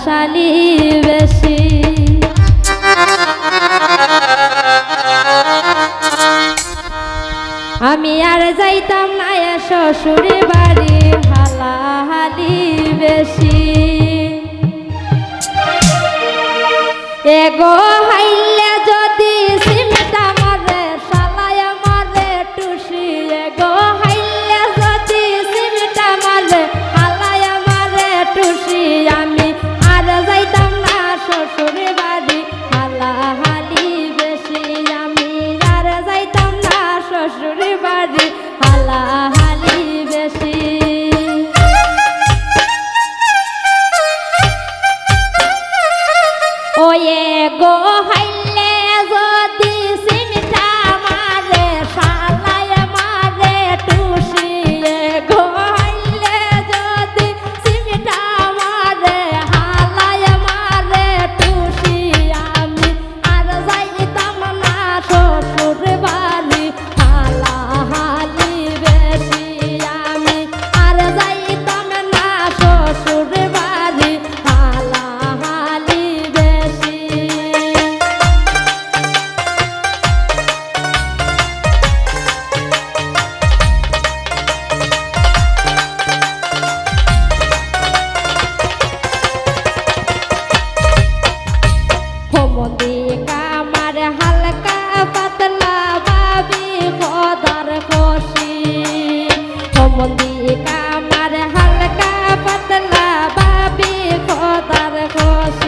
শালি বেশি। আমি আর যাইতাম না শ্বশুর বাড়ি হালাহালি বেশি। এগো হাইলে যদি সিমটা মারে শালায় মারে টুসি। এগো হাইলে যদি সিমটা মারে শালায় মারে টুসি। আমি আর যাইতাম না শ্বশুর বাড়ি হালাহালি বেশি। আমি আর যাইতাম না শ্বশুর বাড়ি হালাহালি বেশি। ওয়ে গো হাইলে যদি সিমটা মারে শালায় মারে টুসি। গো হাইলে যদি সিমটা মারে হালায় মারে টুসি। আমি আর যাইতাম না শ্বশুর বাড়ি হালাহালি বেশি। আমি আর যাইতাম না শ্বশুর বাড়ি হালাহালি বেশি। কামার হালকা পাতলা বাবি খোদার খুশি। কামার হালকা পাতলা বাবি খোদার খুশি।